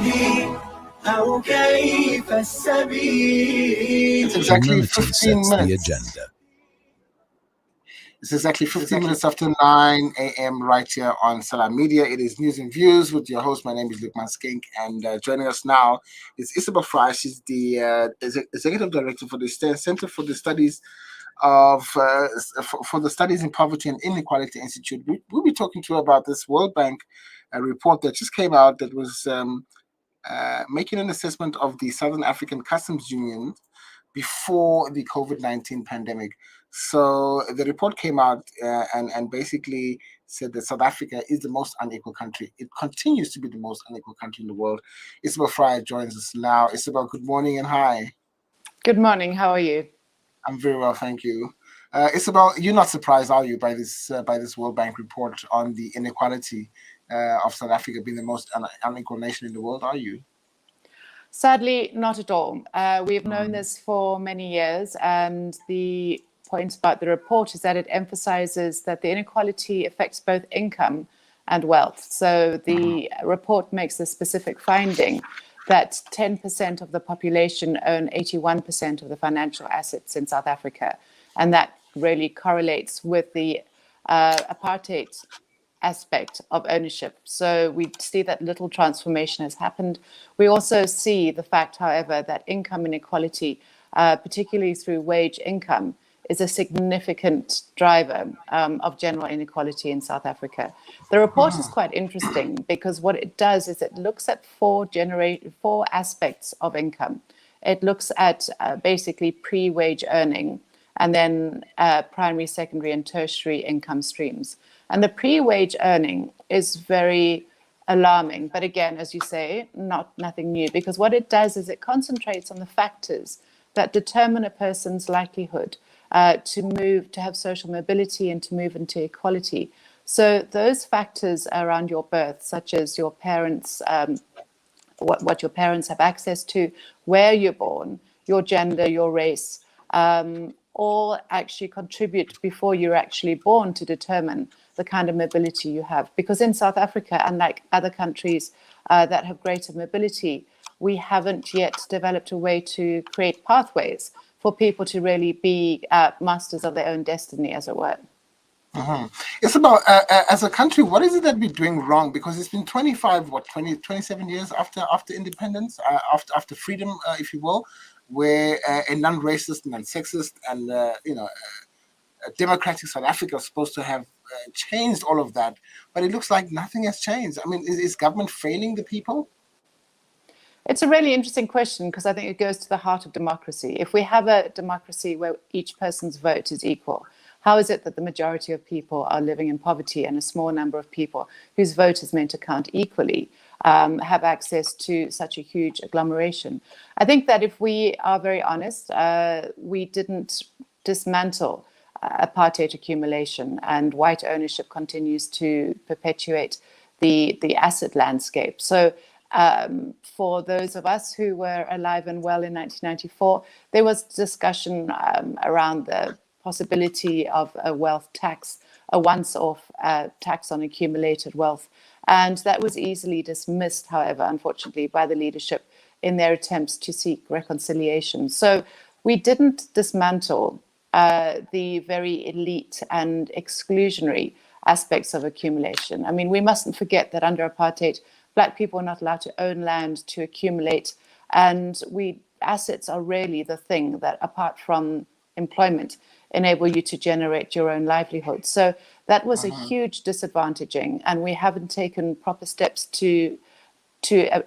It's exactly 15 The minutes. agenda. It's exactly 15 minutes after 9 a.m. right here on Salam Media. It is News and Views with your host. My name is Lukman Skink, and joining us now is Isobel Frye. She's the executive director for the Center for the Studies of for the Studies in Poverty and Inequality Institute. We'll be talking to her about this World Bank report that just came out that was making an assessment of the Southern African Customs Union before the COVID-19 pandemic. So the report came out and basically said that South Africa is the most unequal country. It continues to be the most unequal country in the world. Isobel Frye joins us now. Isobel, good morning and hi. Good morning. How are you? I'm very well, thank you. Isobel, you're not surprised, are you, by this World Bank report on the inequality of South Africa being the most unequal nation in the world, are you? Sadly, not at all. We've known this for many years, and the point about the report is that it emphasizes that the inequality affects both income and wealth. So the report makes the specific finding that 10% of the population own 81% of the financial assets in South Africa. And that really correlates with the apartheid aspect of ownership. So we see that little transformation has happened. We also see the fact, however, that income inequality, particularly through wage income, is a significant driver of general inequality in South Africa. The report is quite interesting because what it does is it looks at four aspects of income. It looks at basically pre-wage earning, and then primary, secondary, and tertiary income streams. And the pre-wage earning is very alarming. But again, as you say, nothing new, because what it does is it concentrates on the factors that determine a person's likelihood to have social mobility and to move into equality. So those factors around your birth, such as your parents, what your parents have access to, where you're born, your gender, your race, all actually contribute before you're actually born to determine the kind of mobility you have. Because in South Africa, unlike other countries that have greater mobility, we haven't yet developed a way to create pathways for people to really be masters of their own destiny, as it were. It's about, as a country, what is it that we're doing wrong? Because it's been 27 years after independence, after freedom, if you will, where a non-racist, non-sexist, and a democratic South Africa is supposed to have changed all of that, but it looks like nothing has changed. I mean, is government failing the people? It's a really interesting question because I think it goes to the heart of democracy. If we have a democracy where each person's vote is equal, how is it that the majority of people are living in poverty and a small number of people whose vote is meant to count equally have access to such a huge agglomeration? I think that if we are very honest, we didn't dismantle apartheid accumulation, and white ownership continues to perpetuate the asset landscape. So for those of us who were alive and well in 1994, there was discussion around the possibility of a wealth tax, a once-off tax on accumulated wealth. And that was easily dismissed, however, unfortunately, by the leadership in their attempts to seek reconciliation. So we didn't dismantle the very elite and exclusionary aspects of accumulation. I mean, we mustn't forget that under apartheid, Black people are not allowed to own land to accumulate, and assets are really the thing that, apart from employment, enable you to generate your own livelihood. So that was a huge disadvantaging, and we haven't taken proper steps to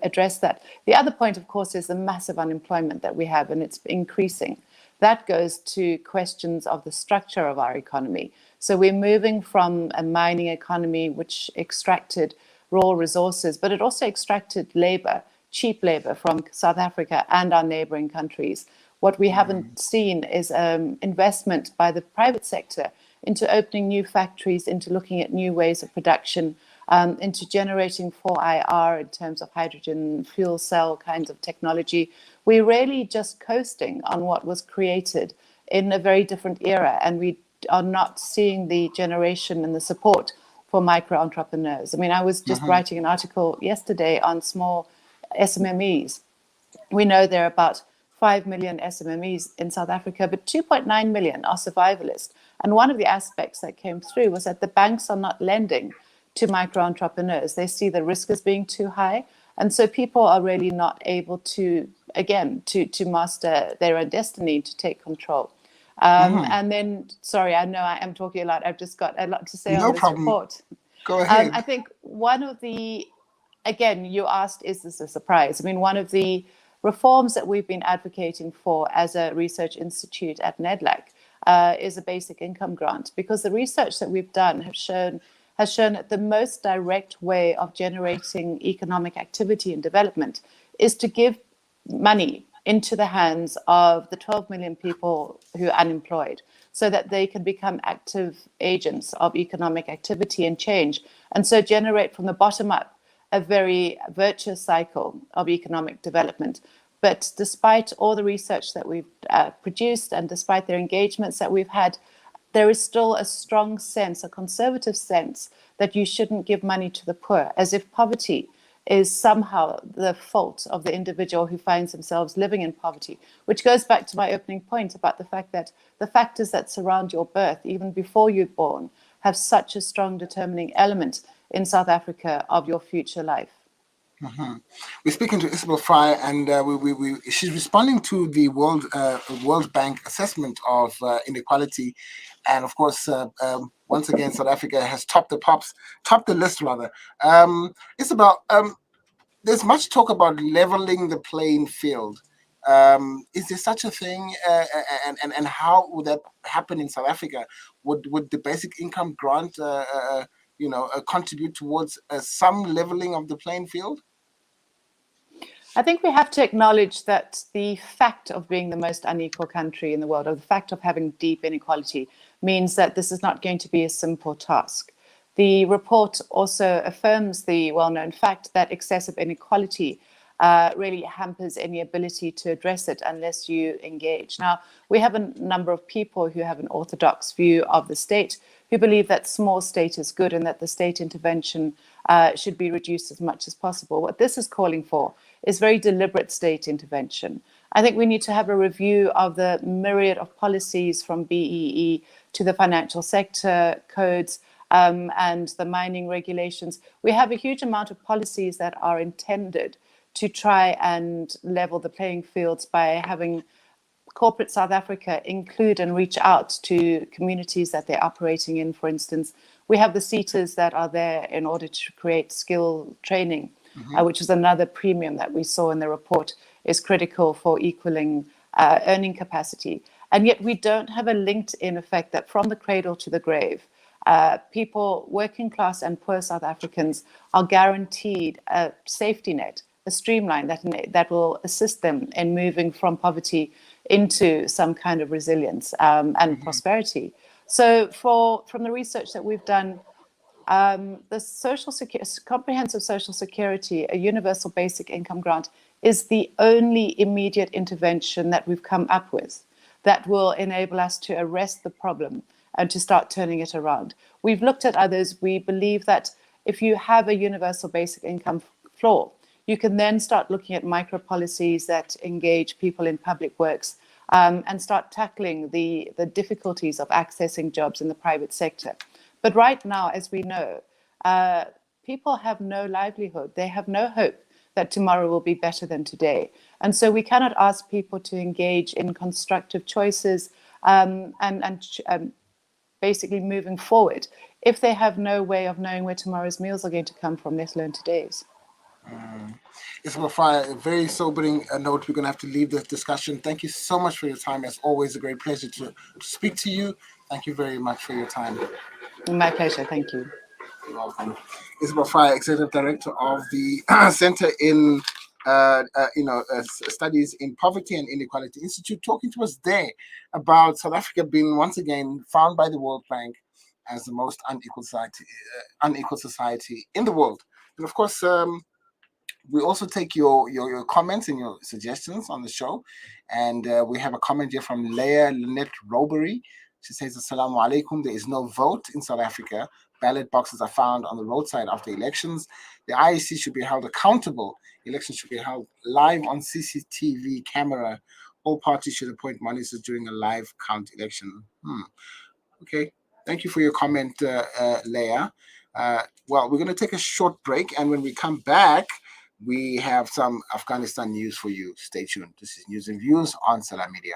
address that. The other point, of course, is the massive unemployment that we have, and it's increasing. That goes to questions of the structure of our economy. So we're moving from a mining economy which extracted raw resources, but it also extracted labor, cheap labor from South Africa and our neighboring countries. What we haven't seen is investment by the private sector into opening new factories, into looking at new ways of production, into generating 4IR in terms of hydrogen fuel cell kinds of technology. We're really just coasting on what was created in a very different era, and we are not seeing the generation and the support for micro entrepreneurs. I mean, I was just writing an article yesterday on small SMMEs. We know there are about 5 million SMMEs in South Africa, but 2.9 million are survivalist. And one of the aspects that came through was that the banks are not lending to micro entrepreneurs. They see the risk as being too high. And so people are really not able to, again, to master their own destiny, to take control. And then, sorry, I know I am talking a lot. I've just got a lot to say on this report. Go ahead. I think one of the, again, you asked, is this a surprise? I mean, one of the reforms that we've been advocating for as a research institute at NEDLAC is a basic income grant, because the research that we've done has shown that the most direct way of generating economic activity and development is to give money into the hands of the 12 million people who are unemployed, so that they can become active agents of economic activity and change, and so generate from the bottom up a very virtuous cycle of economic development. But despite all the research that we've produced, and despite their engagements that we've had, there is still a strong sense, a conservative sense, that you shouldn't give money to the poor, as if poverty is somehow the fault of the individual who finds themselves living in poverty, which goes back to my opening point about the fact that the factors that surround your birth, even before you're born, have such a strong determining element in South Africa of your future life. We're speaking to Isobel Frye, and she's responding to the World Bank assessment of inequality, and of course, once again, South Africa has topped the list rather. Isobel, there's much talk about leveling the playing field. Is there such a thing, and how would that happen in South Africa? Would the basic income grant contribute towards some leveling of the playing field? I think we have to acknowledge that the fact of being the most unequal country in the world, or the fact of having deep inequality, means that this is not going to be a simple task. The report also affirms the well-known fact that excessive inequality really hampers any ability to address it unless you engage. Now, we have a number of people who have an orthodox view of the state, who believe that small state is good and that the state intervention should be reduced as much as possible. What this is calling for is very deliberate state intervention. I think we need to have a review of the myriad of policies, from BEE to the financial sector codes, and the mining regulations. We have a huge amount of policies that are intended to try and level the playing fields by having corporate South Africa include and reach out to communities that they're operating in. For instance, we have the SETAs that are there in order to create skill training, which is another premium that we saw in the report is critical for equaling earning capacity. And yet we don't have a linked-in effect that from the cradle to the grave, people, working class and poor South Africans, are guaranteed a safety net, a streamline that will assist them in moving from poverty into some kind of resilience and prosperity. So from the research that we've done, the comprehensive social security, a universal basic income grant, is the only immediate intervention that we've come up with that will enable us to arrest the problem and to start turning it around. We've looked at others. We believe that if you have a universal basic income floor, you can then start looking at micro policies that engage people in public works, and start tackling the difficulties of accessing jobs in the private sector. But right now, as we know, people have no livelihood. They have no hope that tomorrow will be better than today. And so we cannot ask people to engage in constructive choices and basically moving forward if they have no way of knowing where tomorrow's meals are going to come from, let alone today's. Isobel Frye, a very sobering note. We're going to have to leave this discussion. Thank you so much for your time. As always, a great pleasure to speak to you. Thank you very much for your time. My pleasure. Thank you. You're welcome. Isobel Frye, Executive Director of the Center in Studies in Poverty and Inequality Institute, talking to us there about South Africa being once again found by the World Bank as the most unequal society in the world. And of course, we also take your comments and your suggestions on the show. And we have a comment here from Leah Lynette Robery. She says, Assalamu alaikum. There is no vote in South Africa ballot boxes are found on the roadside after elections. The IEC should be held accountable. Elections should be held live on CCTV camera. All parties should appoint monitors during a live count election. Okay. Thank you for your comment, Leah. Well, we're going to take a short break, and when we come back, we have some Afghanistan news for you. Stay tuned. This is News and Views on Salam Media.